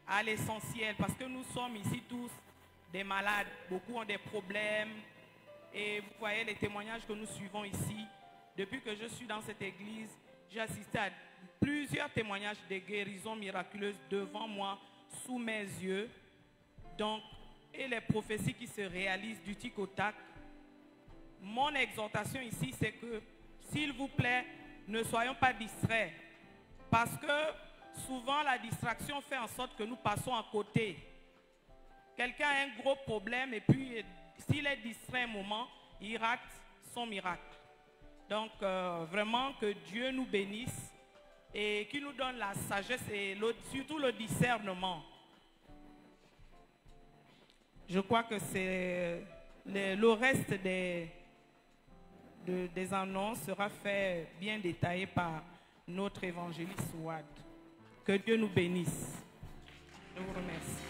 à l'essentiel, parce que nous sommes ici tous des malades. Beaucoup ont des problèmes. Et vous voyez les témoignages que nous suivons ici. Depuis que je suis dans cette église, j'ai assisté à plusieurs témoignages de guérisons miraculeuses devant moi, sous mes yeux. Donc, et les prophéties qui se réalisent du tic au tac. Mon exhortation ici, c'est que, s'il vous plaît, ne soyons pas distraits. Parce que souvent, la distraction fait en sorte que nous passons à côté. Quelqu'un a un gros problème et puis, s'il est distrait un moment, il rate son miracle. Donc, vraiment, que Dieu nous bénisse et qu'il nous donne la sagesse et surtout le discernement. Je crois que c'est le reste des annonces sera fait bien détaillé par notre évangéliste Ouad. Que Dieu nous bénisse. Je vous remercie.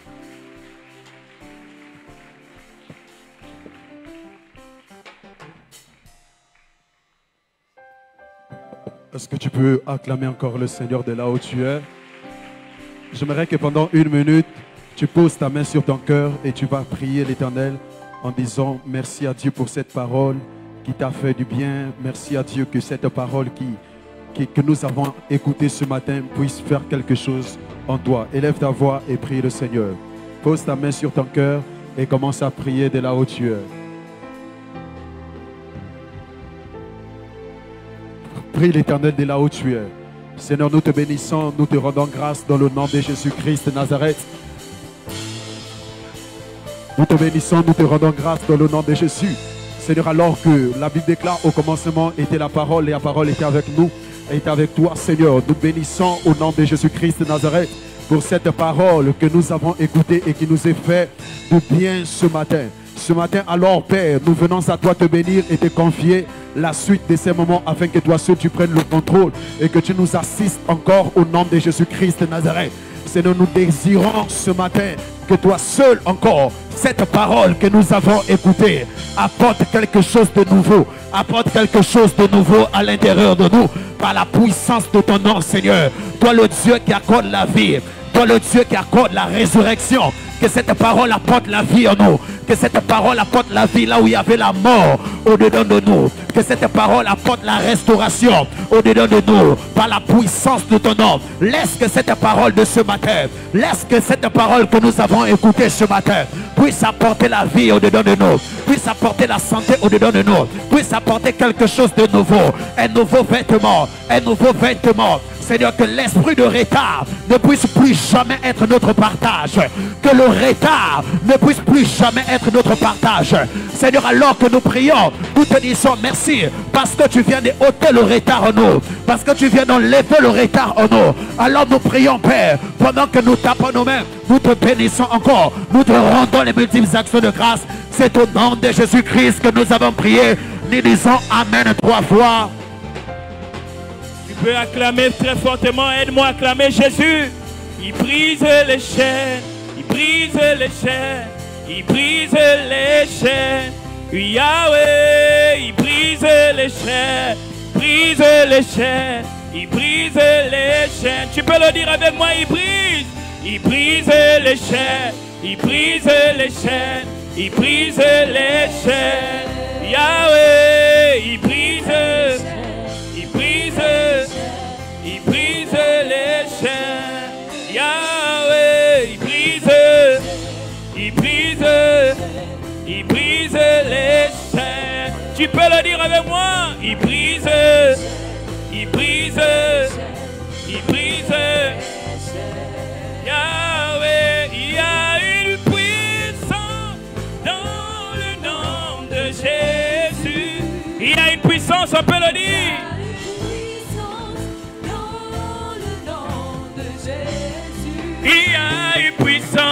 Est-ce que tu peux acclamer encore le Seigneur de là où tu es? J'aimerais que pendant 1 minute, tu poses ta main sur ton cœur et tu vas prier l'Éternel en disant merci à Dieu pour cette parole qui t'a fait du bien. Merci à Dieu que cette parole que nous avons écoutée ce matin puisse faire quelque chose en toi. Élève ta voix et prie le Seigneur. Pose ta main sur ton cœur et commence à prier de là où tu es. Prie l'Éternel de là où tu es. Seigneur, nous te bénissons, nous te rendons grâce dans le nom de Jésus-Christ de Nazareth. Nous te bénissons, nous te rendons grâce dans le nom de Jésus. Seigneur, alors que la Bible déclare au commencement était la parole et la parole était avec nous, et était avec toi, Seigneur. Nous bénissons au nom de Jésus-Christ de Nazareth pour cette parole que nous avons écoutée et qui nous est fait de bien ce matin. Ce matin, alors, Père, nous venons à toi te bénir et te confier la suite de ces moments afin que toi seul tu prennes le contrôle et que tu nous assistes encore au nom de Jésus-Christ de Nazareth. Seigneur, nous désirons ce matin que toi seul encore, cette parole que nous avons écoutée, apporte quelque chose de nouveau, apporte quelque chose de nouveau à l'intérieur de nous par la puissance de ton nom, Seigneur. Toi le Dieu qui accorde la vie, toi le Dieu qui accorde la résurrection. Que cette parole apporte la vie en nous. Que cette parole apporte la vie là où il y avait la mort au-dedans de nous. Que cette parole apporte la restauration au-dedans de nous. Par la puissance de ton nom. Laisse que cette parole de ce matin, laisse que cette parole que nous avons écoutée ce matin puisse apporter la vie au-dedans de nous. Puisse apporter la santé au-dedans de nous. Puisse apporter quelque chose de nouveau. Un nouveau vêtement. Un nouveau vêtement. Seigneur, que l'esprit de retard ne puisse plus jamais être notre partage. Que le retard ne puisse plus jamais être notre partage. Seigneur, alors que nous prions, nous te disons merci parce que tu viens de ôter le retard en nous. Parce que tu viens d'enlever le retard en nous. Alors nous prions, Père, pendant que nous tapons nos mains, nous te bénissons encore. Nous te rendons les multiples actions de grâce. C'est au nom de Jésus-Christ que nous avons prié. Nous disons Amen 3 fois. Tu peux acclamer très fortement. Aide-moi à acclamer Jésus. Il brise les chaînes. Il brise les chaînes. Il brise les chaînes. Yahweh, il brise les chaînes. Brise les chaînes. Il brise les chaînes. Tu peux le dire avec moi. Il brise. Il brise les chaînes. Il brise les chaînes. Il brise les chaînes. Yahweh, il brise. Il brise. Il brise les chaînes. Yahweh, il brise. Il brise. Il brise les chaînes. Tu peux le dire avec moi. Il brise. Il brise. Il brise. Yahweh, il y a une puissance dans le nom de Jésus. Il y a une puissance, on peut le dire. Il y a une puissance.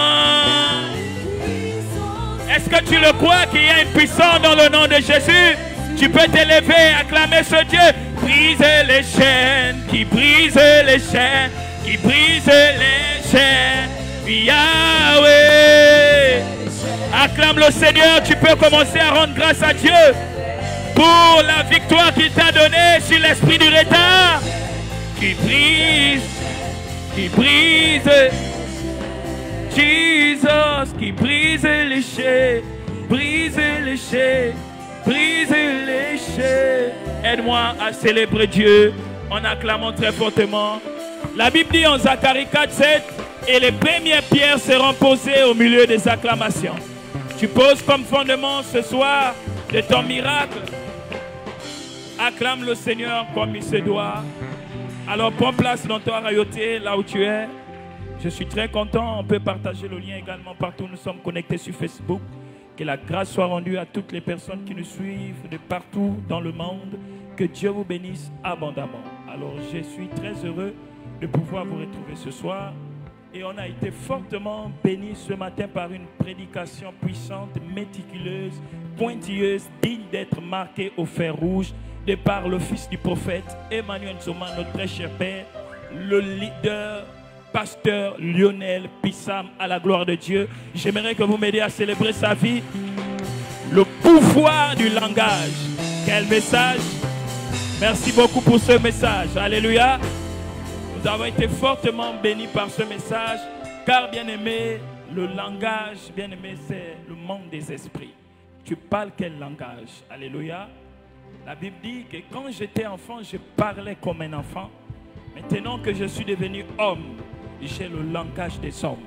Est-ce que tu le crois qu'il y a une puissance dans le nom de Jésus? Tu peux t'élever, acclamer ce Dieu. Briser les chaînes, qui brise les chaînes, qui brise les chaînes. Yahweh. Acclame le Seigneur. Tu peux commencer à rendre grâce à Dieu pour la victoire qu'il t'a donnée sur l'esprit du retard. Qui brise. Qui brise. puissance qui brise les chaînes, brise les chaînes, brise les chaînes. Aide-moi à célébrer Dieu en acclamant très fortement. La Bible dit en Zacharie 4:7, et les premières pierres seront posées au milieu des acclamations. Tu poses comme fondement ce soir de ton miracle. Acclame le Seigneur comme il se doit. Alors prends place dans ton royauté, là où tu es. Je suis très content. On peut partager le lien également partout. Nous sommes connectés sur Facebook. Que la grâce soit rendue à toutes les personnes qui nous suivent de partout dans le monde. Que Dieu vous bénisse abondamment. Alors je suis très heureux de pouvoir vous retrouver ce soir. Et on a été fortement bénis ce matin par une prédication puissante, méticuleuse, pointilleuse, digne d'être marquée au fer rouge, de par le fils du prophète Emmanuel Nzoma, notre très cher père, le leader, pasteur Lionel Pissam, à la gloire de Dieu. J'aimerais que vous m'aidiez à célébrer sa vie. Le pouvoir du langage. Quel message! Merci beaucoup pour ce message. Alléluia. Nous avons été fortement bénis par ce message, car bien aimé, le langage, bien aimé, c'est le monde des esprits. Tu parles quel langage? Alléluia. La Bible dit que quand j'étais enfant, je parlais comme un enfant. Maintenant que je suis devenu homme, j'ai le langage des hommes.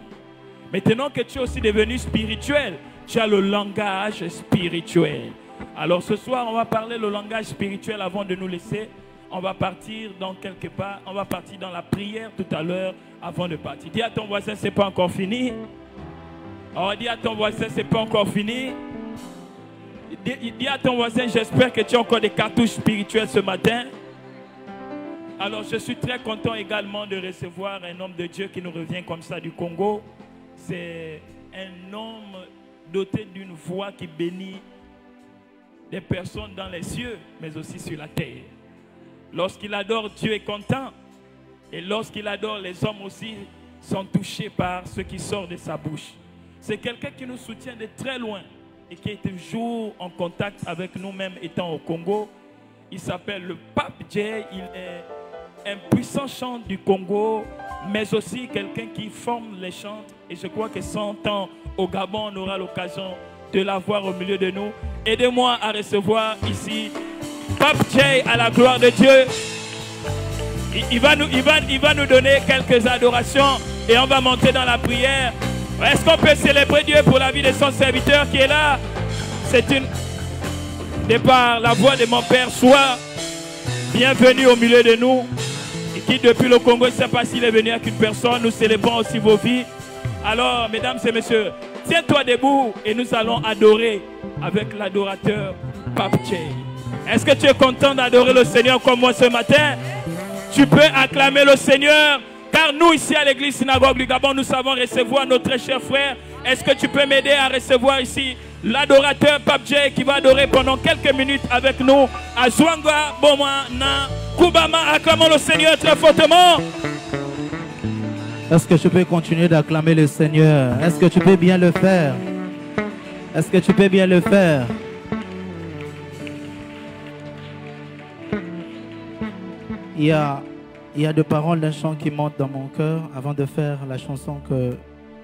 Maintenant que tu es aussi devenu spirituel, tu as le langage spirituel. Alors ce soir, on va parler le langage spirituel avant de nous laisser. On va partir dans quelque part, on va partir dans la prière tout à l'heure avant de partir. Dis à ton voisin, c'est pas encore fini. Oh, dis à ton voisin, c'est pas encore fini. Dis à ton voisin, j'espère que tu as encore des cartouches spirituelles ce matin. Alors je suis très content également de recevoir un homme de Dieu qui nous revient comme ça du Congo. C'est un homme doté d'une voix qui bénit des personnes dans les cieux, mais aussi sur la terre. Lorsqu'il adore, Dieu est content. Et lorsqu'il adore, les hommes aussi sont touchés par ce qui sort de sa bouche. C'est quelqu'un qui nous soutient de très loin et qui est toujours en contact avec nous-mêmes étant au Congo. Il s'appelle le Pape Jay. Il est un puissant chanteur du Congo, mais aussi quelqu'un qui forme les chants. Et je crois que 100 ans au Gabon, on aura l'occasion de l'avoir au milieu de nous. Aidez-moi à recevoir ici Pape Jay, à la gloire de Dieu. Il va nous donner quelques adorations et on va monter dans la prière. Est-ce qu'on peut célébrer Dieu pour la vie de son serviteur qui est là? C'est une... De par la voix de mon père, soit bienvenue au milieu de nous. Et qui depuis le Congo, je ne sais pas s'il est venu avec une personne, nous célébrons aussi vos vies. Alors, mesdames et messieurs, tiens-toi debout et nous allons adorer avec l'adorateur Pape Jay. Est-ce que tu es content d'adorer le Seigneur comme moi ce matin? Tu peux acclamer le Seigneur, car nous ici à l'église synagogue du Gabon, nous savons recevoir nos très chers frères. Est-ce que tu peux m'aider à recevoir ici l'adorateur Pape Jay qui va adorer pendant quelques minutes avec nous à Zwanga, Boma, Na, Koubama? Acclamons le Seigneur très fortement. Est-ce que tu peux continuer d'acclamer le Seigneur? Est-ce que tu peux bien le faire? Est-ce que tu peux bien le faire? Il y a deux paroles d'un chant qui montent dans mon cœur avant de faire la chanson que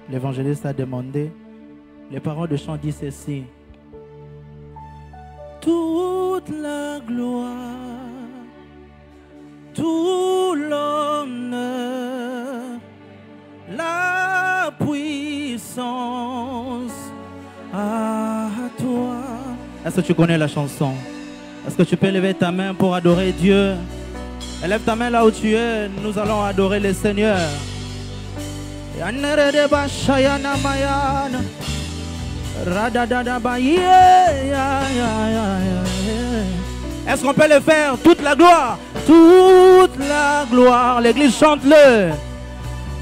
l'évangéliste a demandé. Les paroles de chant disent ceci. Toute la gloire, tout l'honneur, la puissance à toi. Est-ce que tu connais la chanson? Est-ce que tu peux lever ta main pour adorer Dieu? Lève ta main là où tu es, nous allons adorer le Seigneur. Est-ce qu'on peut le faire? Toute la gloire, l'église chante-le.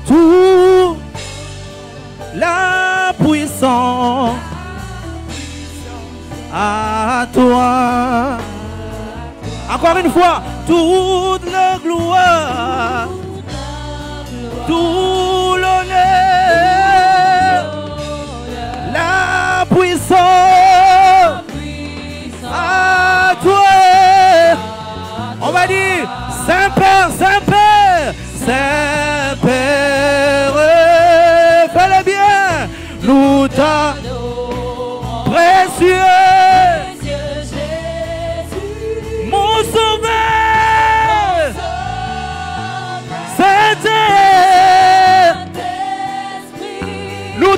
Toute la puissance à toi. Encore une fois, toute la gloire, tout l'honneur, la puissance à toi. On va dire Saint-Père, Saint-Père, Saint-Père, fais-le bien. Nous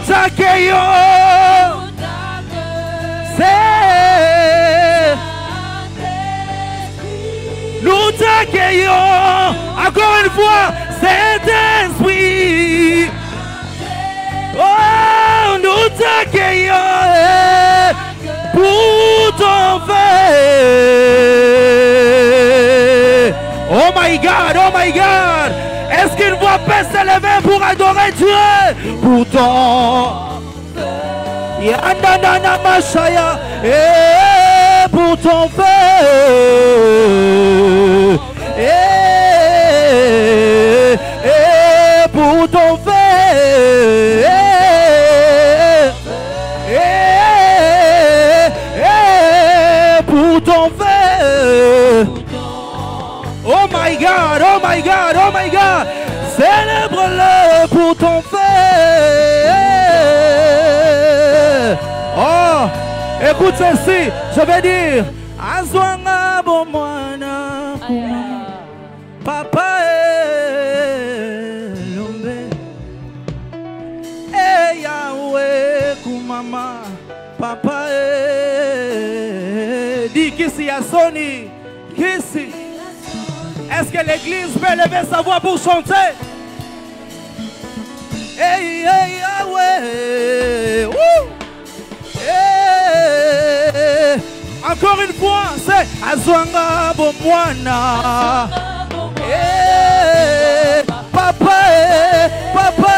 Takeyo. Nous t'accueillons encore une fois, Saint-Esprit. Oh, nous t'accueillons pour ton feu. Oh my God, oh my God. Est-ce qu'une voix peut s'élever pour adorer Dieu? Pour ton Yandanana Mashaya, et pour ton feu, et pour ton feu, et pour ton feu. Oh my God, oh my God, oh my God. Célèbre-le pour ton feu. Oh, écoute ceci, je vais dire Azwanga bomwana papa lombe Yahweh kumama papa dis qu'ici à Sony, qu'ici. Est-ce que l'église peut lever sa voix pour chanter? Hey, hey, Yahweh. Hey. Encore une fois, c'est Azwanga Bomwana. Hey. Papa, papa,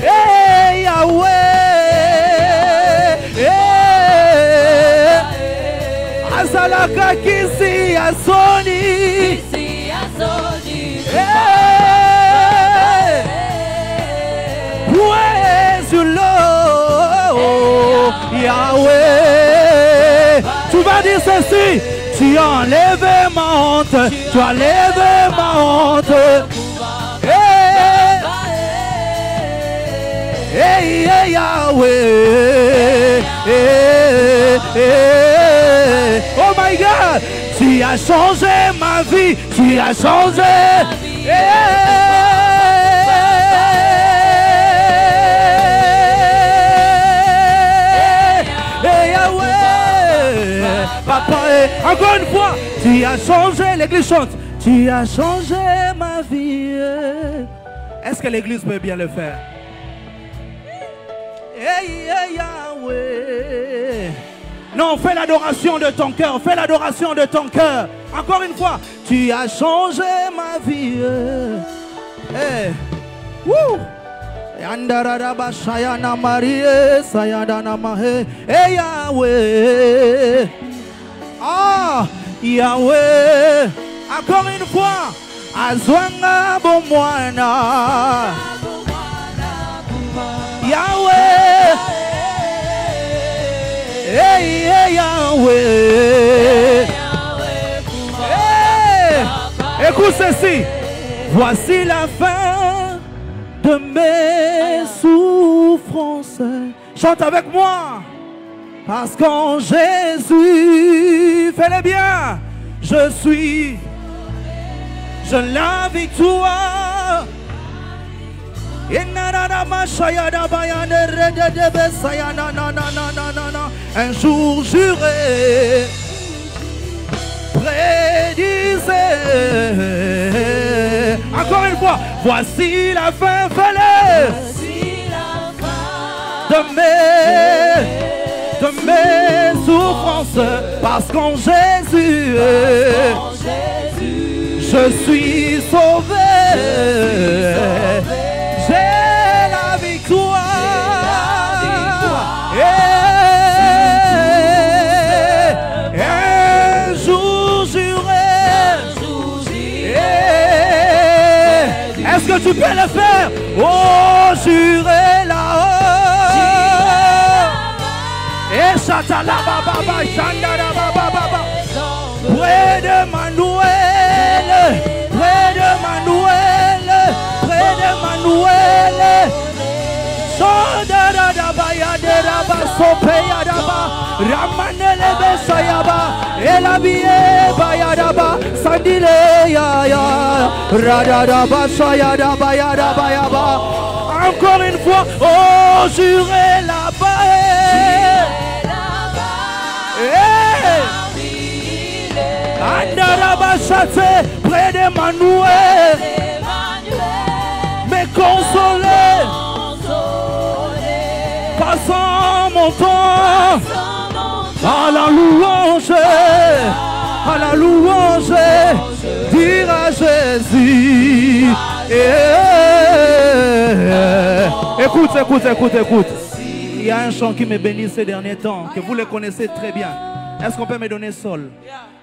hey, Yahweh. Hey. Azalaka kisi Azoni. Yahweh, tu vas dire ceci, tu as enlevé ma honte, tu as enlevé ma honte. Hey, hey, Yahweh, oh my God, tu as changé ma vie, tu as changé. Papa, encore une fois, tu as changé, l'église chante, tu as changé ma vie. Est-ce que l'église peut bien le faire? Hey, hey, Yahweh. Non, fais l'adoration de ton cœur, fais l'adoration de ton cœur. Encore une fois, tu as changé ma vie. Hey. Woo. Yandaraba Shayana Marie Sayadana Mahe. Hey, Yahweh. Ah, Yahweh, encore une fois, Azwanga Bomwana. Yahweh, hey, hey, Yahweh. Hey, écoute ceci, voici la fin de mes souffrances. Chante avec moi. Parce qu'en Jésus, fais-le bien, je suis, je la victoire. Un jour juré, prédisait. Encore une fois, voici la fin, fais-le. De mes souffrances, parce qu'en Jésus, je suis sauvé. J'ai la victoire. Et un jour juré. Est-ce que tu peux le faire? Oh, juré là-haut. Et Chatala Baba, Chandara Baba, près de Manuel, près de Manuel, près de Manuel. Chandara Dabaya de Raba, Sopeya Daba, Ramanele Besayaba, Elabie Bayadaba, Sandile Yaya, Radadaba Sayadaba Yadaba Yaba. Encore une fois, oh, j'irai là-bas. Andarabachate, près d'Emmanuel, me consoler, passant mon temps à la louange, dire à Jésus. Écoute. Il y a un chant qui me bénit ces derniers temps, que vous le connaissez très bien. Est-ce qu'on peut me donner sol?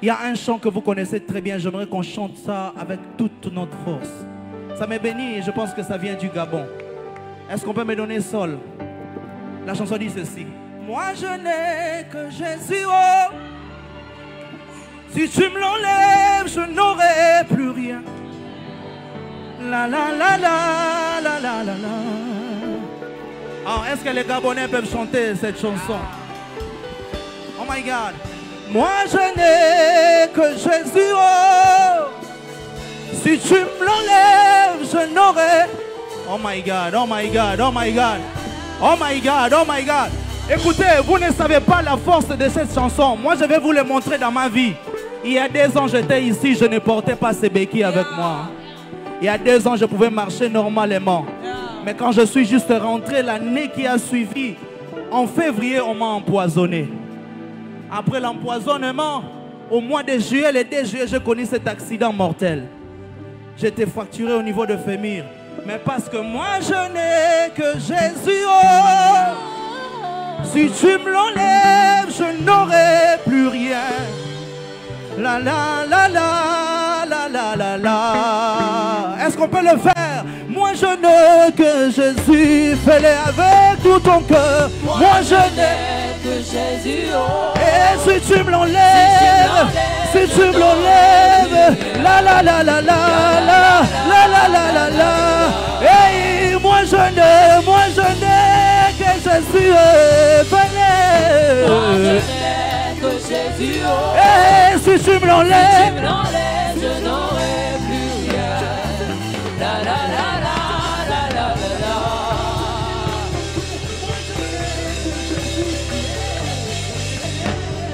Il y a un chant que vous connaissez très bien. J'aimerais qu'on chante ça avec toute notre force. Ça me bénit et je pense que ça vient du Gabon. Est-ce qu'on peut me donner sol? La chanson dit ceci. Moi je n'ai que Jésus, oh. Si tu me l'enlèves, je n'aurai plus rien. La la la la la la la la. Alors, est-ce que les Gabonais peuvent chanter cette chanson? Oh my God. Moi je n'ai que Jésus, oh. Si tu me l'enlèves, je n'aurai. Oh my God, oh my God, oh my God. Oh my God, oh my God. Écoutez, vous ne savez pas la force de cette chanson. Moi je vais vous le montrer dans ma vie. Il y a 2 ans j'étais ici, je ne portais pas ces béquilles avec moi. Il y a 2 ans je pouvais marcher normalement. Mais quand je suis juste rentré l'année qui a suivi, en février on m'a empoisonné. Après l'empoisonnement, au mois de juillet, le 2 juillet, j'ai connu cet accident mortel. J'étais fracturé au niveau de fémur. Mais parce que moi je n'ai que Jésus, oh. Si tu me l'enlèves, je n'aurai plus rien. La la la la la la la la. Est-ce qu'on peut le faire? Moi je n'ai que Jésus, fais-le avec tout ton cœur. Moi je n'ai que Jésus, oh. Et si tu me l'enlèves, si tu me l'enlèves, la la la la la la la la la la la. Et moi je n'ai que Jésus, fais-le. Moi je n'ai que Jésus, oh. Et si tu me l'enlèves, je n'aurai plus rien. La la la la la la la la.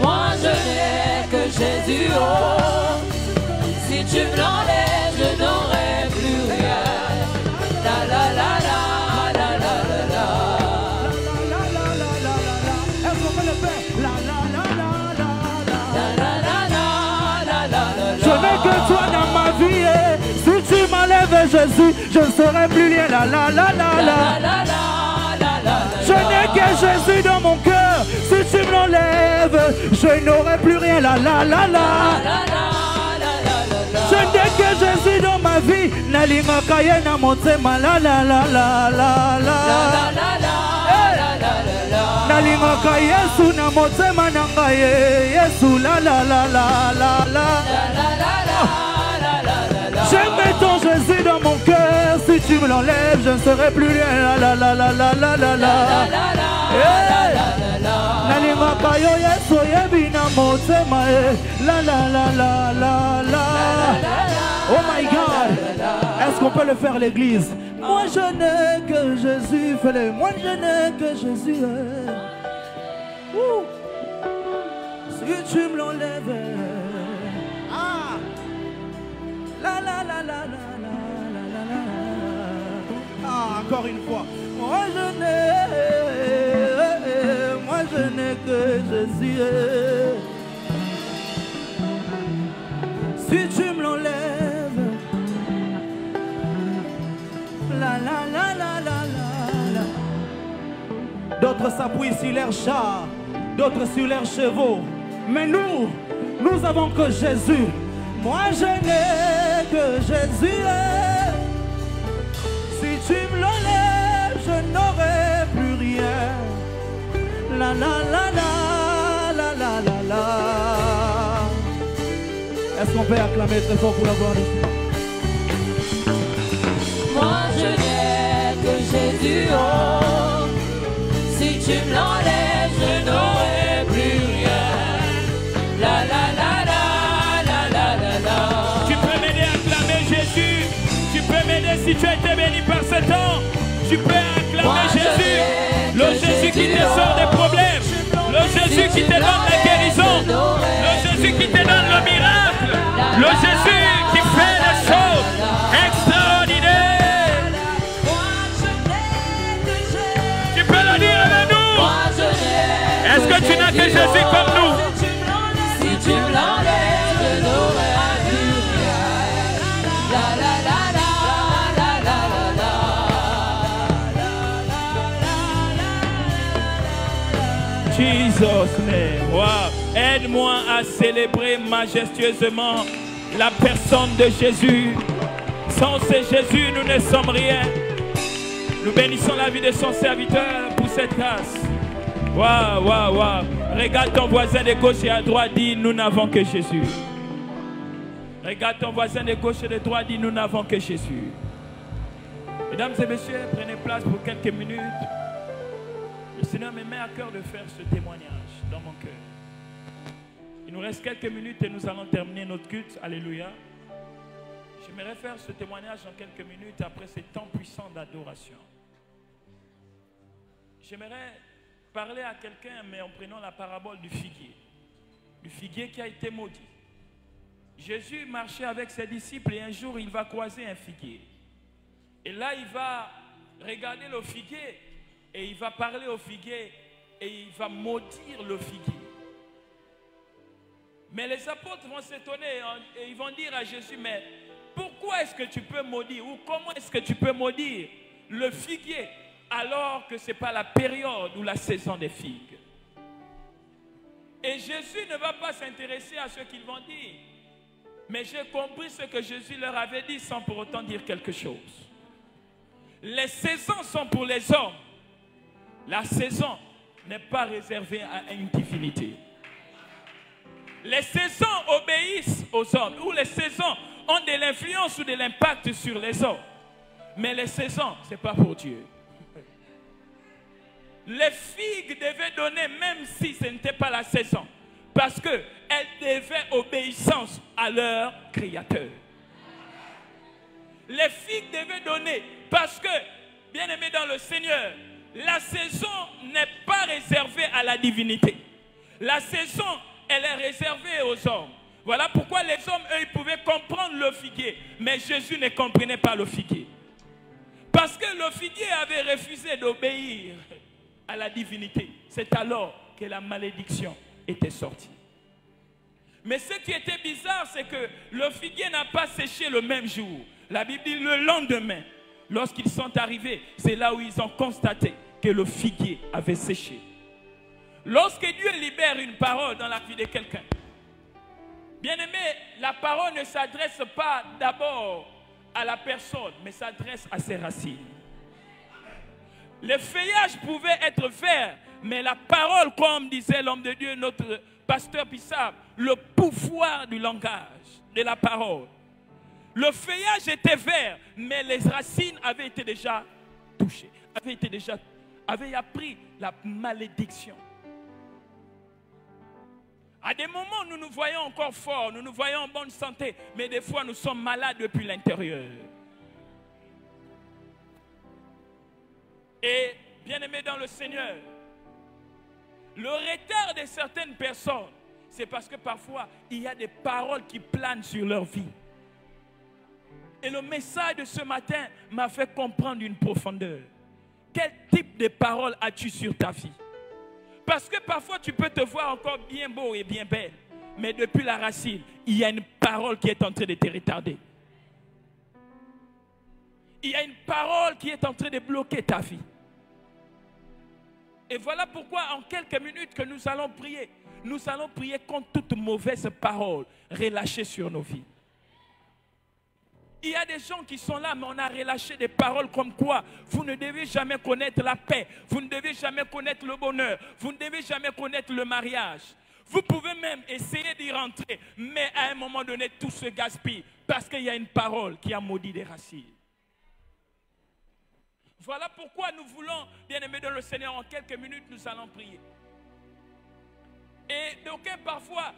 Moi je n'ai que Jésus, oh. Si tu me l'enlèves, je n'aurai plus rien. La la la la la la la la. est-ce qu'on peut le faire? La la la la la la la. Je veux que toi dans ma vie, si tu m'enlèves Jésus, je ne serai plus rien. La la la la la. Je n'ai que Jésus dans mon cœur. Si tu me l'enlèves, je n'aurai plus rien. La la la la. Je n'ai que Jésus dans ma vie. Nalinga kaye na motema. La la la la la la. Nalinga Yesu na motema nangaye. Yesu la la la la la la. J'aime ton Jésus dans mon cœur. Si tu me l'enlèves, je ne serai plus rien. La la la la la la la. Nalinga kayo Yesu yebi na motema. La la la la la la. Oh my God. Est-ce qu'on peut le faire l'église? Moi je n'ai que Jésus. Fais-le. Moi je n'ai que Jésus. Si tu me l'enlèves. Ah. La la la la la la la la. Ah, encore une fois. Moi je n'ai que Jésus. Si tu me l'enlèves. La la la la la la. D'autres s'appuient sur leurs chars, d'autres sur leurs chevaux. Mais nous avons que Jésus. Moi je n'ai que Jésus. Si tu me l'enlèves, je n'aurai plus rien. La la la la la la la la. Est-ce qu'on peut acclamer très fort pour la gloire de Dieu? Moi je n'ai que Jésus, oh. Si tu me l'enlèves, je n'aurai plus rien. La la la la la la la la. Tu peux m'aider à acclamer Jésus. Tu peux m'aider si tu as été béni par ce temps. Tu peux acclamer Jésus. Le Jésus qui te sort des problèmes. Le Jésus qui te donne la guérison. Le Jésus qui te donne le miracle. Le Jésus qui fait des choses extraordinaires. Tu peux le dire avec nous. Est-ce que tu n'as que Jésus comme nous? Si tu me l'enlèves, je n'aurai plus rien. La la la la la la la la. Jesus name. Wow. Aide-moi à célébrer majestueusement la personne de Jésus. Sans ce Jésus, nous ne sommes rien. Nous bénissons la vie de son serviteur pour cette grâce. Waouh, waouh, waouh. Regarde ton voisin de gauche et à droite, dis nous n'avons que Jésus. Regarde ton voisin de gauche et de droite, dis nous n'avons que Jésus. Mesdames et messieurs, prenez place pour quelques minutes. Le Seigneur me met à cœur de faire ce témoignage dans mon cœur. Il nous reste quelques minutes et nous allons terminer notre culte. Alléluia. J'aimerais faire ce témoignage en quelques minutes après ces temps puissants d'adoration. J'aimerais parler à quelqu'un, mais en prenant la parabole du figuier. Du figuier qui a été maudit. Jésus marchait avec ses disciples et un jour il va croiser un figuier. Et là il va regarder le figuier et il va parler au figuier et il va maudire le figuier. Mais les apôtres vont s'étonner et ils vont dire à Jésus, mais pourquoi est-ce que tu peux maudire ou comment est-ce que tu peux maudire le figuier alors que ce n'est pas la période ou la saison des figues? Et Jésus ne va pas s'intéresser à ce qu'ils vont dire. Mais j'ai compris ce que Jésus leur avait dit sans pour autant dire quelque chose. Les saisons sont pour les hommes. La saison n'est pas réservée à une divinité. Les saisons obéissent aux hommes, ou les saisons ont de l'influence ou de l'impact sur les hommes. Mais les saisons, ce n'est pas pour Dieu. Les figues devaient donner même si ce n'était pas la saison. Parce qu'elles devaient obéissance à leur Créateur. Les figues devaient donner parce que, bien aimés dans le Seigneur, la saison n'est pas réservée à la divinité. La saison, elle est réservée aux hommes. Voilà pourquoi les hommes, eux, ils pouvaient comprendre le figuier. Mais Jésus ne comprenait pas le figuier. Parce que le figuier avait refusé d'obéir à la divinité. C'est alors que la malédiction était sortie. Mais ce qui était bizarre, c'est que le figuier n'a pas séché le même jour. La Bible dit le lendemain, lorsqu'ils sont arrivés, c'est là où ils ont constaté que le figuier avait séché. Lorsque Dieu libère une parole dans la vie de quelqu'un, bien aimé, la parole ne s'adresse pas d'abord à la personne, mais s'adresse à ses racines. Le feuillage pouvait être vert, mais la parole, comme disait l'homme de Dieu, notre pasteur Bissab, le pouvoir du langage, de la parole. Le feuillage était vert, mais les racines avaient été déjà touchées, avaient appris la malédiction. À des moments, nous nous voyons encore forts, nous nous voyons en bonne santé, mais des fois, nous sommes malades depuis l'intérieur. Et, bien-aimés dans le Seigneur, le retard de certaines personnes, c'est parce que parfois, il y a des paroles qui planent sur leur vie. Et le message de ce matin m'a fait comprendre une profondeur. Quel type de paroles as-tu sur ta vie? Parce que parfois, tu peux te voir encore bien beau et bien belle, mais depuis la racine, il y a une parole qui est en train de te retarder. Il y a une parole qui est en train de bloquer ta vie. Et voilà pourquoi en quelques minutes que nous allons prier contre toute mauvaise parole relâchée sur nos vies. Il y a des gens qui sont là, mais on a relâché des paroles comme quoi vous ne devez jamais connaître la paix, vous ne devez jamais connaître le bonheur, vous ne devez jamais connaître le mariage. Vous pouvez même essayer d'y rentrer, mais à un moment donné, tout se gaspille parce qu'il y a une parole qui a maudit des racines. Voilà pourquoi nous voulons, bien-aimés dans le Seigneur, en quelques minutes, nous allons prier. Et donc, parfois,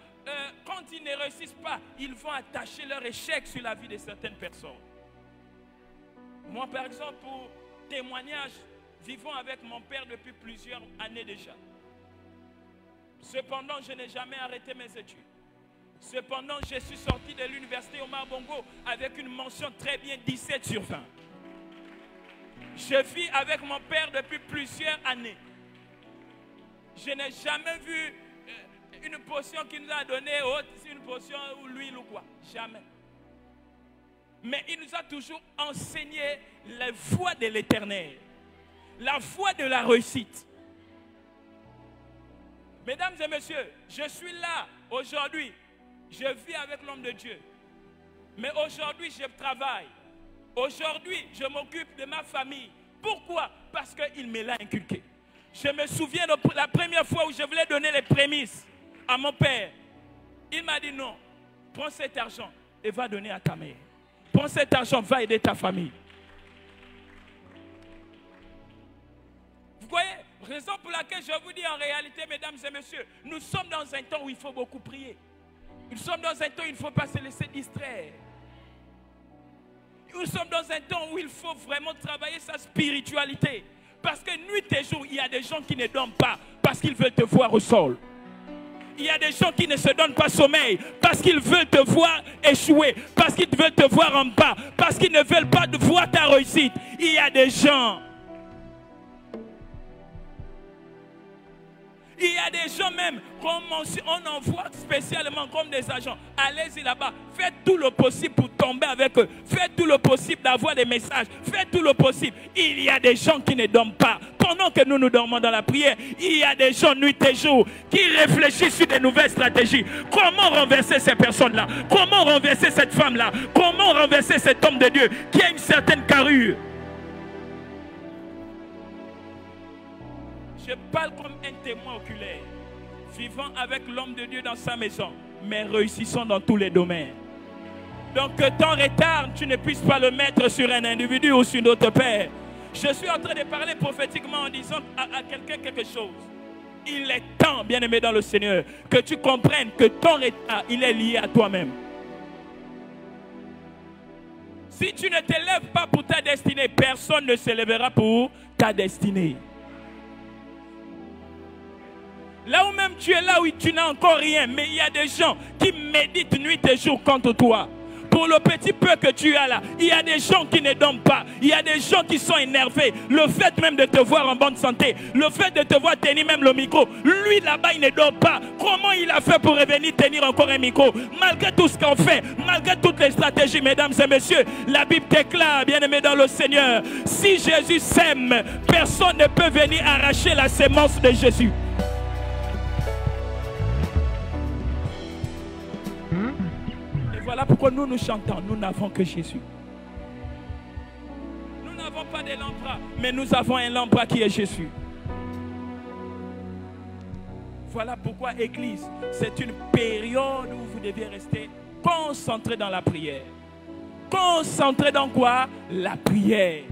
quand ils ne réussissent pas, ils vont attacher leur échec sur la vie de certaines personnes. Moi, par exemple, témoignage vivant avec mon père depuis plusieurs années déjà. Cependant, je n'ai jamais arrêté mes études. Cependant, je suis sorti de l'université Omar Bongo avec une mention très bien 17 sur 20. Je vis avec mon père depuis plusieurs années. Je n'ai jamais vu une potion qu'il nous a donnée, une potion ou l'huile ou quoi. Jamais. Mais il nous a toujours enseigné la voie de l'éternel. La voie de la réussite. Mesdames et messieurs, je suis là aujourd'hui. Je vis avec l'homme de Dieu. Mais aujourd'hui, je travaille. Aujourd'hui, je m'occupe de ma famille. Pourquoi? Parce qu'il me l'a inculqué. Je me souviens de la première fois où je voulais donner les prémices à mon père. Il m'a dit non, prends cet argent et va donner à ta mère. Prends cet argent, va aider ta famille. Vous voyez, raison pour laquelle je vous dis en réalité, mesdames et messieurs, nous sommes dans un temps où il faut beaucoup prier. Nous sommes dans un temps où il ne faut pas se laisser distraire. Nous sommes dans un temps où il faut vraiment travailler sa spiritualité. Parce que nuit et jour, il y a des gens qui ne dorment pas parce qu'ils veulent te voir au sol. Il y a des gens qui ne se donnent pas sommeil parce qu'ils veulent te voir échouer, parce qu'ils veulent te voir en bas, parce qu'ils ne veulent pas voir ta réussite. Il y a des gens. Il y a des gens même qu'on envoie spécialement comme des agents. Allez-y là-bas. Faites tout le possible pour tomber avec eux. Faites tout le possible d'avoir des messages. Faites tout le possible. Il y a des gens qui ne dorment pas. Pendant que nous dormons dans la prière, il y a des gens nuit et jour qui réfléchissent sur des nouvelles stratégies. Comment renverser ces personnes-là? Comment renverser cette femme-là? Comment renverser cet homme de Dieu qui a une certaine carrure? Je parle comme un témoin oculaire, vivant avec l'homme de Dieu dans sa maison, mais réussissant dans tous les domaines. Donc que ton retard, tu ne puisses pas le mettre sur un individu ou sur notre père. Je suis en train de parler prophétiquement en disant à quelqu'un quelque chose. Il est temps, bien-aimé dans le Seigneur, que tu comprennes que ton retard, il est lié à toi-même. Si tu ne te lèves pas pour ta destinée, personne ne se lèvera pour ta destinée. Là où même tu es là où tu n'as encore rien, mais il y a des gens qui méditent nuit et jour contre toi. Pour le petit peu que tu as là, il y a des gens qui ne dorment pas. Il y a des gens qui sont énervés. Le fait même de te voir en bonne santé, le fait de te voir tenir même le micro, lui là-bas il ne dort pas. Comment il a fait pour revenir tenir encore un micro? Malgré tout ce qu'on fait, malgré toutes les stratégies, mesdames et messieurs, la Bible déclare, bien-aimés dans le Seigneur, si Jésus sème, personne ne peut venir arracher la sémence de Jésus. Voilà pourquoi nous chantons, nous n'avons que Jésus. Nous n'avons pas de l'empereur, mais nous avons un empereur qui est Jésus. Voilà pourquoi, Église, c'est une période où vous devez rester concentré dans la prière. Concentré dans quoi? La prière.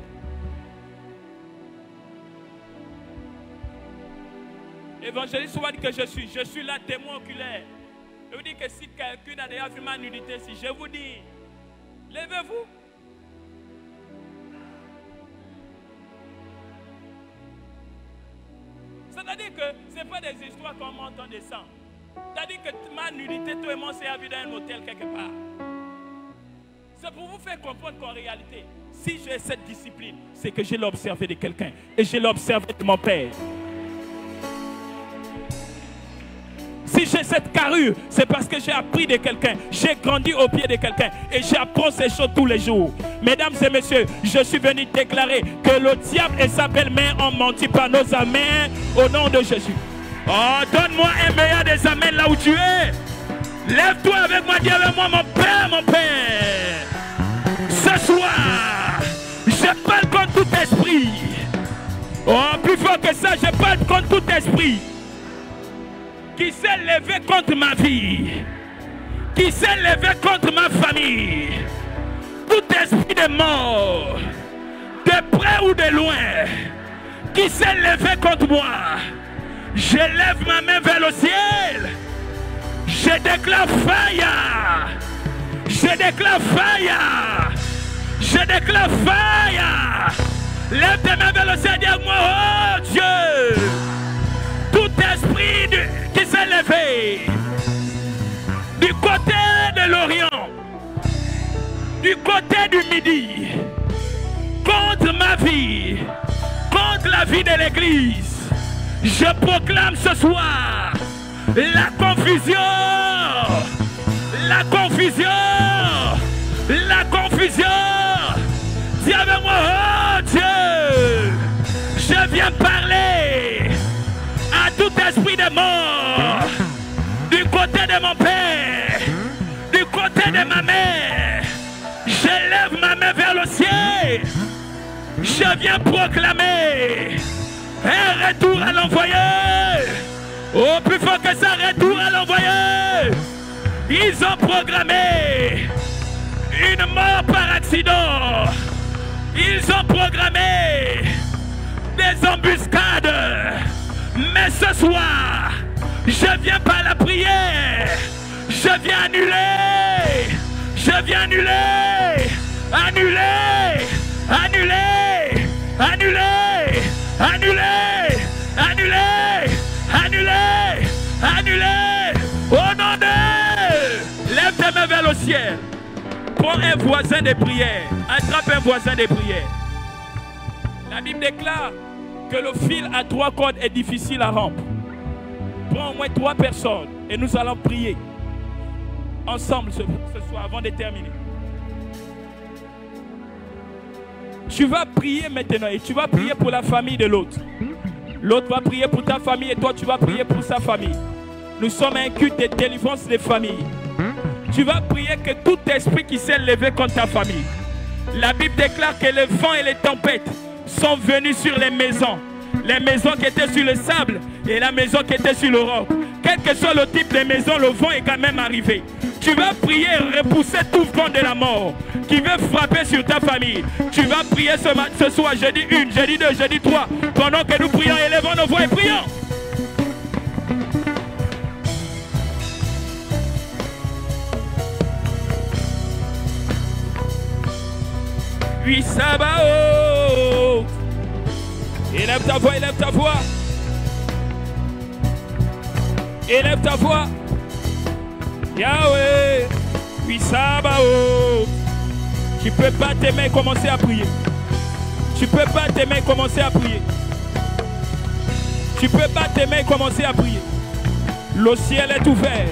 Évangéliste souvent dit que je suis là témoin oculaire. Je vous dis que si quelqu'un a déjà vu ma nudité, si je vous dis, levez-vous. C'est-à-dire que ce n'est pas des histoires qu'on m'entend descendre. C'est-à-dire que ma nudité, toi et moi, c'est à vivre dans un hôtel quelque part. C'est pour vous faire comprendre qu'en réalité, si j'ai cette discipline, c'est que je l'ai observé de quelqu'un. Et je l'ai observé de mon père. Si j'ai cette carrure, c'est parce que j'ai appris de quelqu'un. J'ai grandi au pied de quelqu'un. Et j'apprends ces choses tous les jours. Mesdames et messieurs, je suis venu déclarer que le diable et sa belle-mère ont menti par nos amens au nom de Jésus. Oh, donne-moi un meilleur des amens là où tu es. Lève-toi avec moi, dis avec moi, mon Père, mon Père. Ce soir, je parle contre tout esprit. Oh, plus fort que ça, je parle contre tout esprit qui s'est levé contre ma vie, qui s'est levé contre ma famille. Tout esprit de mort, de près ou de loin, qui s'est levé contre moi, je lève ma main vers le ciel. Je déclare fire. Je déclare fire. Je déclare fire. Lève tes mains vers le ciel, dis-moi, oh Dieu, tout esprit qui s'est levé du côté de l'Orient, du côté du Midi, contre ma vie, contre la vie de l'Église, je proclame ce soir la confusion, la confusion, la confusion. Dis avec moi, oh Dieu, je viens parler à tout esprit de mort du côté de mon père, du côté de ma mère. Je lève ma main vers le ciel. Je viens proclamer un retour à l'envoyé. Oh, plus fort que ça, retour à l'envoyé. Ils ont programmé une mort par accident. Ils ont programmé des embuscades. Mais ce soir, je viens par la prière. Je viens annuler. Je viens annuler. Annuler. Annuler. Annuler. Annuler. Annuler. Annuler. Annuler. Au nom de... Lève tes mains vers le ciel. Prends un voisin de prière. Attrape un voisin de prière. La Bible déclare que le fil à 3 cordes est difficile à rompre. Prends au moins 3 personnes et nous allons prier ensemble ce soir avant de terminer. Tu vas prier maintenant et tu vas prier pour la famille de l'autre. L'autre va prier pour ta famille et toi tu vas prier pour sa famille. Nous sommes un culte de délivrance des familles. Tu vas prier que tout esprit qui s'est levé contre ta famille. La Bible déclare que les vents et les tempêtes sont venus sur les maisons. Les maisons qui étaient sur le sable et la maison qui était sur le roc. Quel que soit le type de maison, le vent est quand même arrivé. Tu vas prier, repousser tout vent de la mort qui veut frapper sur ta famille. Tu vas prier ce soir, jeudi 1, jeudi 2, jeudi 3. Pendant que nous prions, élevons nos voix et prions. Oui, Sabaoth. Élève ta voix, élève ta voix. Élève ta voix. Yahweh. Oui, Sabaoth. Tu peux pas t'aimer commencer à prier. Tu peux pas t'aimer commencer à prier. Tu peux pas t'aimer commencer à prier. Le ciel est ouvert.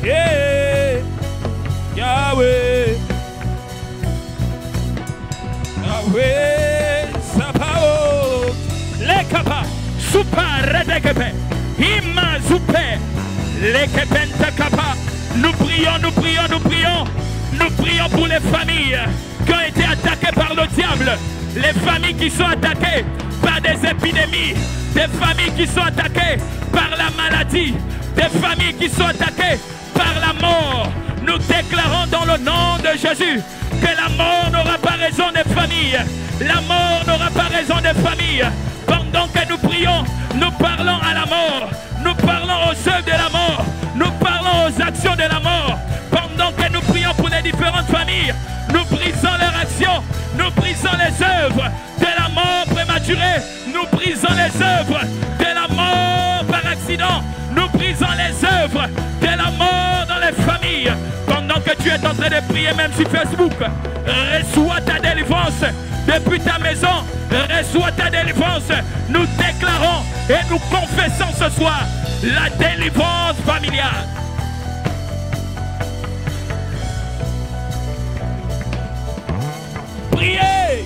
Yeah. Yahweh. Yahweh. Sabaoth. Lekaba. Super Redekepe. Ima Zupe. Lekepente Kapa. Nous prions, nous prions, nous prions. Nous prions pour les familles qui ont été attaquées par le diable. Les familles qui sont attaquées par des épidémies. Des familles qui sont attaquées par la maladie. Des familles qui sont attaquées par la mort. Nous déclarons dans le nom de Jésus que la mort n'aura pas raison des familles. La mort n'aura pas raison des familles. Pendant que nous prions, nous parlons à la mort. Nous parlons aux œuvres de la mort. Nous parlons aux actions de la mort. Pendant que nous prions pour les différentes familles, nous brisons leurs actions. Nous brisons les œuvres de la mort prématurée. Nous brisons les œuvres de la mort par accident. Nous brisons les œuvres de la mort dans les familles. Pendant que tu es en train de prier même sur Facebook, reçois ta délivrance depuis ta maison. Reçois ta délivrance. Nous déclarons et nous confessons ce soir la délivrance familiale. Priez.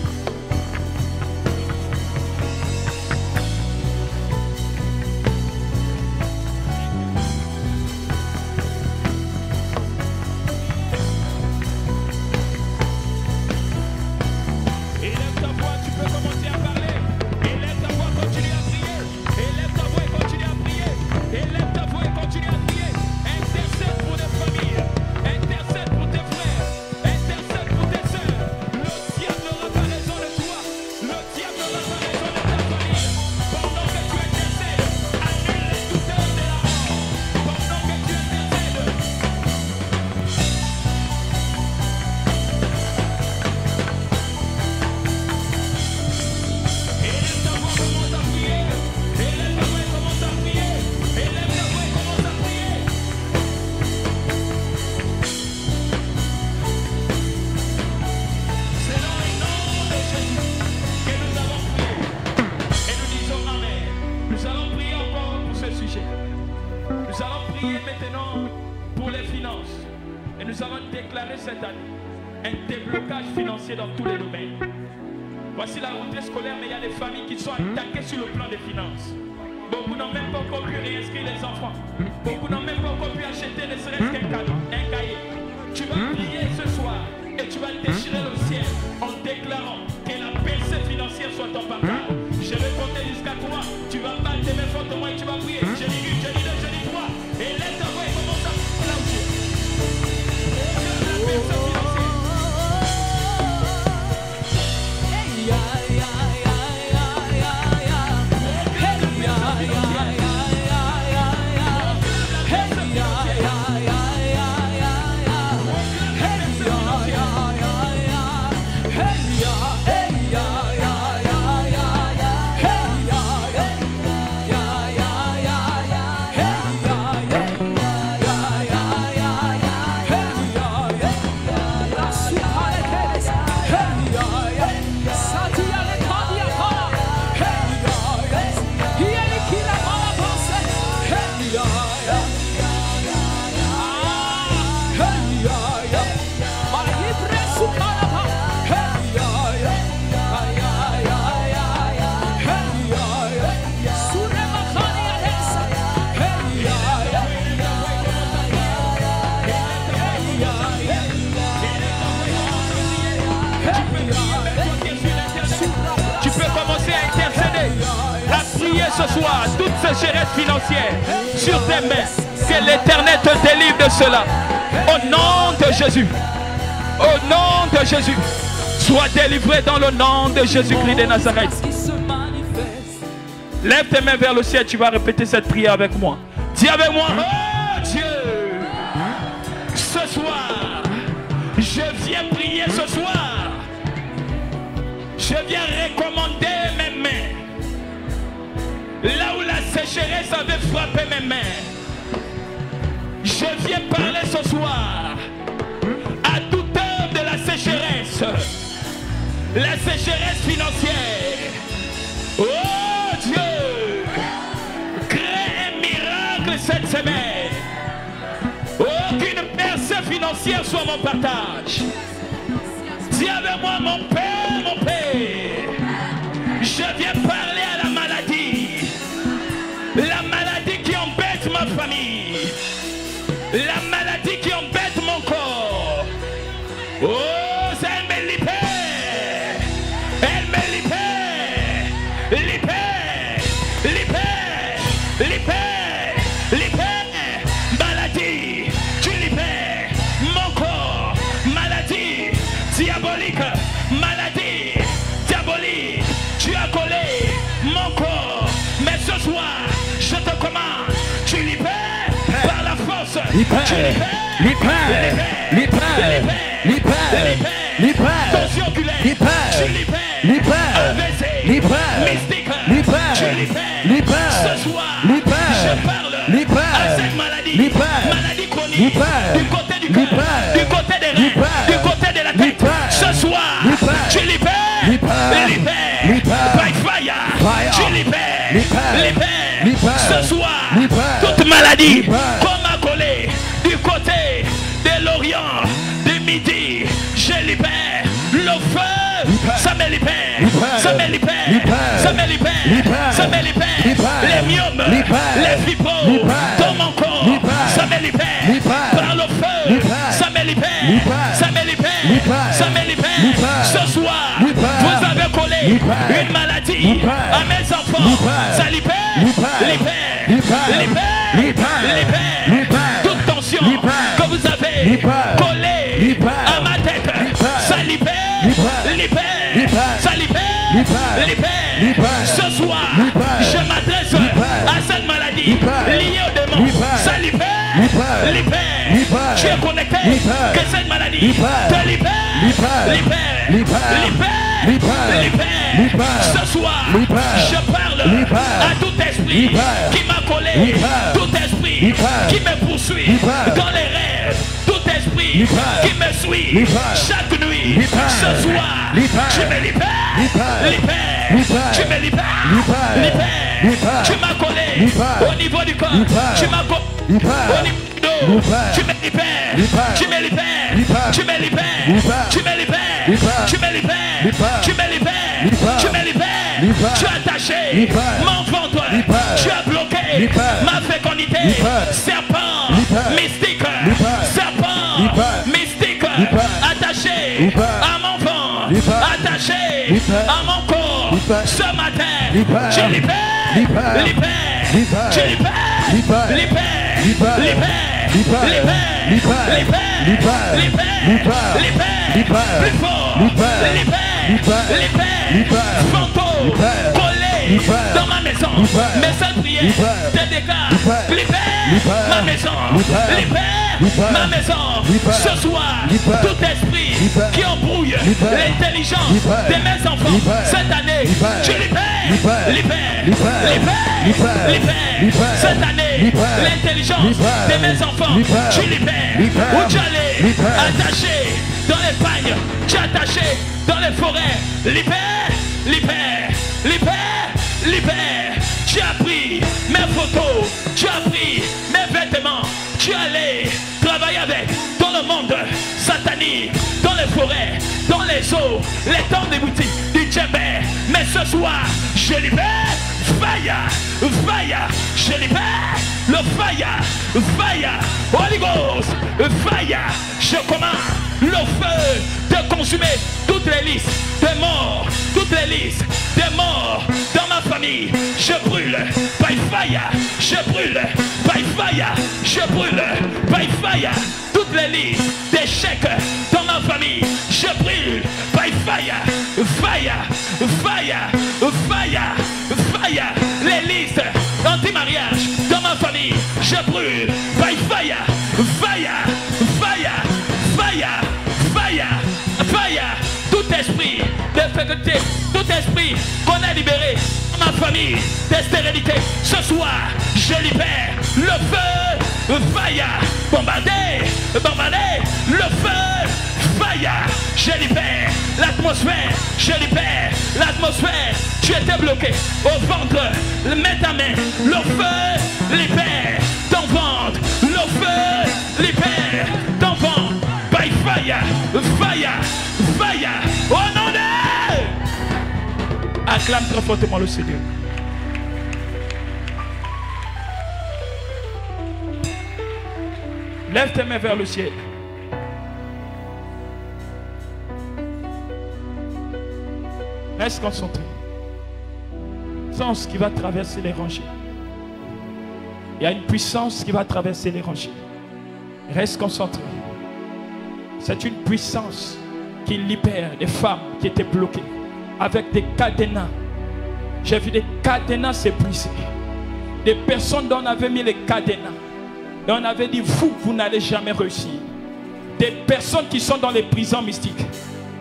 Et nous allons déclarer cette année un déblocage financier dans tous les domaines. Voici la rentrée scolaire, mais il y a des familles qui sont attaquées sur le plan des finances. Beaucoup n'ont même pas encore pu réinscrire les enfants. Beaucoup n'ont même pas encore pu acheter ne serait-ce qu'un cadeau, un cahier. Tu vas prier ce soir et tu vas déchirer le ciel en déclarant que la percée financière soit ton partage. Je vais compter jusqu'à 3. Tu vas battre tes mains fortement et tu vas prier. Je dis 1, je dis 2, je dis 3. Et laisse ta voix et commence à là où tu es. La percée financière. Ce soir, toutes ces géresses financières sur tes mains, que l'Éternel te délivre de cela. Au nom de Jésus, au nom de Jésus, sois délivré dans le nom de Jésus-Christ de Nazareth. Lève tes mains vers le ciel, tu vas répéter cette prière avec moi. Dis avec moi, oh Dieu, ce soir, je viens prier ce soir. Je viens recommander mes mains. Là où la sécheresse avait frappé mes mains, je viens parler ce soir à toute heure de la sécheresse financière. Oh Dieu, crée un miracle cette semaine. Aucune percée financière soit mon partage. Dis avec moi, mon Père, mon Père, je viens parler à la maladie. La maladie qui embête ma famille. La maladie qui embête mon corps. Oh, elle me libère. Elle me libère. Libère. Libère. Libère. Libère. Maladie. Tu libères mon corps. Maladie diabolique. Maladie diabolique. Tu as collé mon corps. Mais ce soir, je te commande, tu libères par la force. Tu libères. Tension oculaire. Tu libères. AVC. Mystique. Tu libères. Ce soir, je parle à cette maladie. Maladie chronique. Du côté du cœur. Du côté des reins. Du côté de la tête. Ce soir, tu libères. By fire. Tu libères. Ce soir, toute maladie qu'on m'a collé du côté de l'Orient, du Midi, je libère. Le feu, ça me libère. Ça me libère. Ça me libère. Ça me libère. Les myomes, les fibros dans mon corps, ça me libère. Par le feu, ça me libère. Ça me libère. Ça me libère. Ce soir, vous avez collé une maladie à mes enfants. Ça libère. Libère. Toute tension que vous avez collée à ma tête, ça libère. Ça libère. Ce soir, je m'adresse à cette maladie liée au démon. Ça libère. Tu es connecté. Que cette maladie te libère. Ce soir, je parle à tout esprit qui m'a collé, tout esprit qui me poursuit dans les rêves, tout esprit qui me suit chaque nuit. Ce soir, tu me libères. Tu me libères. Tu m'as collé au niveau du corps. Tu m'as collé au niveau du dos. libères. Tu me libères. Tu me libères. Tu me libères. Tu me libères. Tu me libères. Tu me libères. Tu me libères. Tu as attaché mon ventre. Tu as bloqué ma fécondité. Serpent mystique. Serpent mystique. Attaché à mon ventre. Attaché à mon corps. Ce matin, je libère. Libère. Je libère. Libère. Plus fort. Fantôme collé dans ma maison. Mes seules prières te déclarent. Libère ma maison. Libère ma maison. Ce soir, tout esprit qui embrouille l'intelligence de mes enfants cette année, je libère. Cette année, l'intelligence de mes enfants, tu libères. Où tu allais attaché dans les pagnes, tu es attaché dans les forêts. Libère. Tu as pris mes photos, tu as pris mes vêtements, tu es allé travailler avec dans le monde satanique, dans les forêts, dans les eaux, les temps des boutiques, du djembé. Mais ce soir, je libère. Fire, je libère le fire, Holy Ghost, fire, je commande le feu de consumer toutes les listes de morts, toutes les listes de morts dans ma famille. Je brûle, by fire, je brûle, by fire, je brûle, by fire, toutes les listes d'échecs dans ma famille. Je brûle, by fire, les listes anti-mariage dans ma famille. Je brûle, by fire, tout esprit de fécondité, tout esprit qu'on a libéré dans ma famille, de stérilité. Ce soir, je libère le feu, bombarder, le feu, je libère l'atmosphère, tu étais bloqué au ventre, mets ta main, le feu libère ton ventre, le feu libère ton ventre, by fire, au nom de... Acclame très fortement le Seigneur. Lève tes mains vers le ciel. Reste concentré. Puissance qui va traverser les rangées. Il y a une puissance qui va traverser les rangées. Reste concentré. C'est une puissance qui libère des femmes qui étaient bloquées avec des cadenas. J'ai vu des cadenas s'épuiser. Des personnes dont on avait mis les cadenas. Et on avait dit, vous n'allez jamais réussir. Des personnes qui sont dans les prisons mystiques.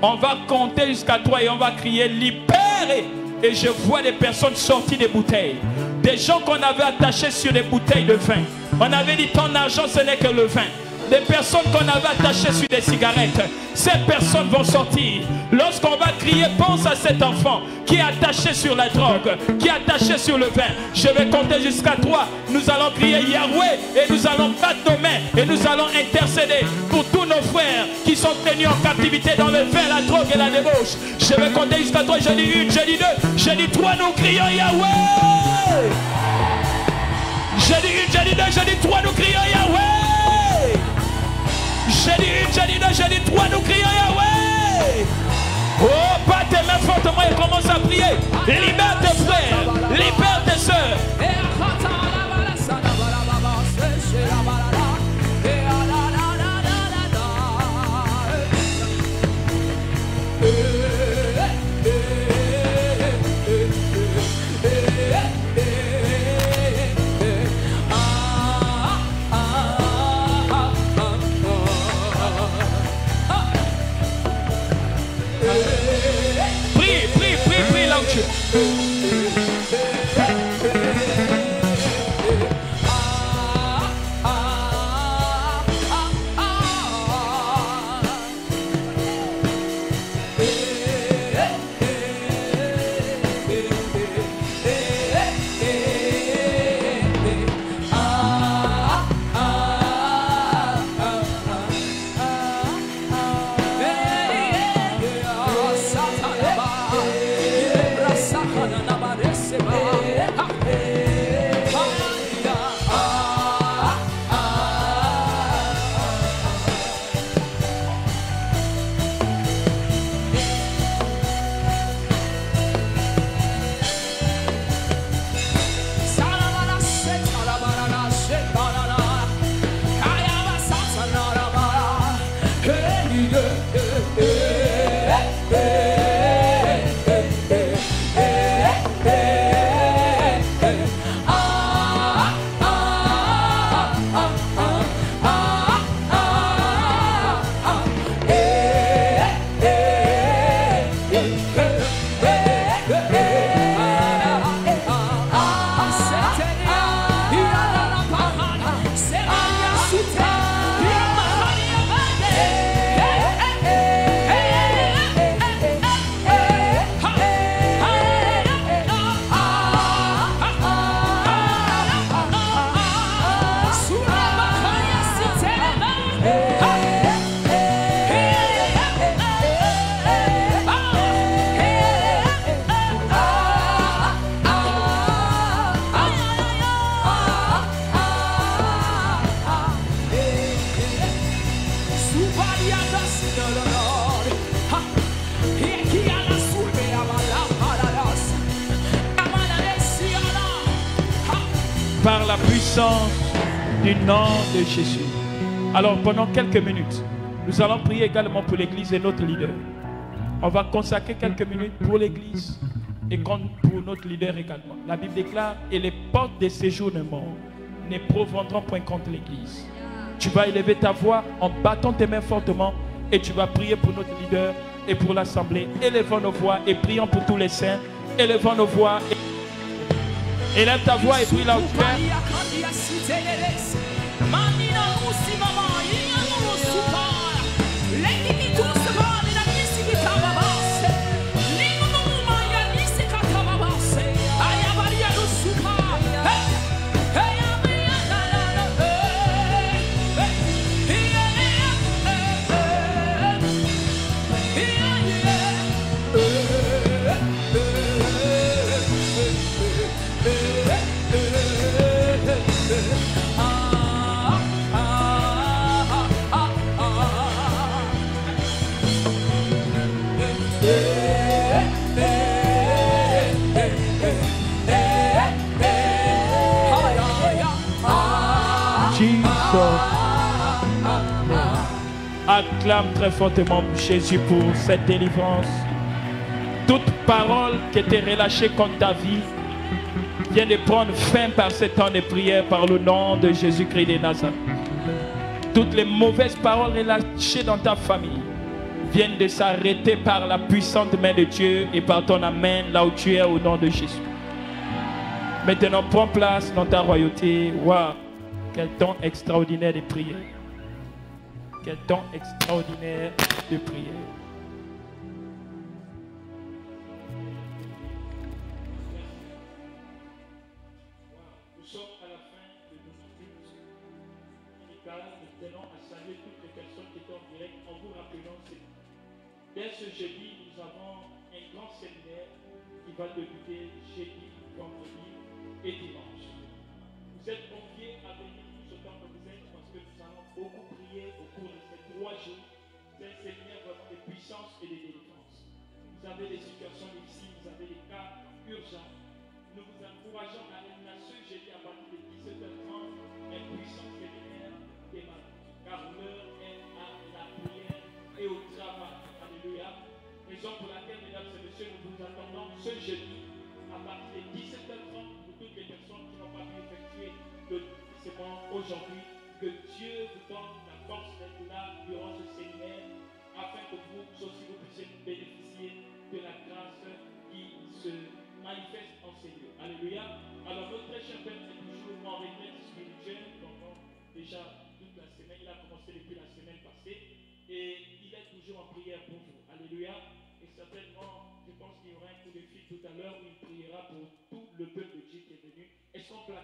On va compter jusqu'à 3 et on va crier libérez. Et je vois des personnes sorties des bouteilles. Des gens qu'on avait attachés sur des bouteilles de vin. On avait dit ton argent ce n'est que le vin. Des personnes qu'on avait attachées sur des cigarettes. Ces personnes vont sortir. Lorsqu'on va crier, pense à cet enfant qui est attaché sur la drogue, qui est attaché sur le vin. Je vais compter jusqu'à 3. Nous allons crier Yahweh et nous allons battre nos mains et nous allons intercéder pour tous nos frères qui sont tenus en captivité dans le vin, la drogue et la débauche. Je vais compter jusqu'à 3. Je dis 1, je dis 2, je dis 3. Nous crions Yahweh. Je dis 1, je dis 2, je dis 3. Nous crions Yahweh. J'ai dit 1, j'ai dit 2, j'ai dit 3, nous crions Yahweh. Oh, pas tes mains fortement et commence à prier. Libère tes frères, libère tes sœurs. Prie là où tu es. Par la puissance du nom de Jésus. Alors pendant quelques minutes, nous allons prier également pour l'église et notre leader. On va consacrer quelques minutes pour l'église et pour notre leader également. La Bible déclare, et les portes des séjournements ne prévaudront point contre l'église. Tu vas élever ta voix en battant tes mains fortement et tu vas prier pour notre leader et pour l'assemblée. Élevons nos voix et prions pour tous les saints. Élevons nos voix. Élève ta voix et prie là où tu es. Acclame très fortement Jésus pour cette délivrance. Toute parole qui était relâchée contre ta vie vient de prendre fin par ce temps de prière par le nom de Jésus-Christ de Nazareth. Toutes les mauvaises paroles relâchées dans ta famille viennent de s'arrêter par la puissante main de Dieu et par ton amen là où tu es au nom de Jésus. Maintenant, prends place dans ta royauté. Waouh! Quel temps extraordinaire de prière. Quel temps extraordinaire de prière. Nous sommes à la fin de notre culte. Nous tenons à saluer toutes les personnes qui étaient en direct en vous rappelant que dès ce jeudi, nous avons un grand séminaire qui va débuter jeudi, vendredi et dimanche. Vous êtes conviés à venir tout ce temps que vous êtes parce que nous allons beaucoup prier au cours de ces 3 jours. C'est un séminaire vraiment de puissance et de délivrance. Vous avez des situations difficiles, vous avez des cas urgents. Nous vous encourageons à être là ce jeudi à partir de 17h30, un puissant séminaire des malades. Car l'heure est à la prière et au travail. Alléluia. Raison pour laquelle, mesdames et messieurs, nous vous attendons ce jeudi à partir de 17h30 pour toutes les personnes qui n'ont pas pu effectuer le séminaire aujourd'hui. Que Dieu vous donne la force d'être là durant ce séminaire afin que vous aussi vous puissiez bénéficier de la grâce qui se manifeste en ces lieux. Alléluia. Alors notre très cher Père est toujours en retraite spirituelle pendant déjà toute la semaine. Il a commencé depuis la semaine passée et il est toujours en prière pour vous. Alléluia. Et certainement, je pense qu'il y aura un coup de fil tout à l'heure où il priera pour tout le peuple de Dieu qui est venu. Est-ce qu'on peut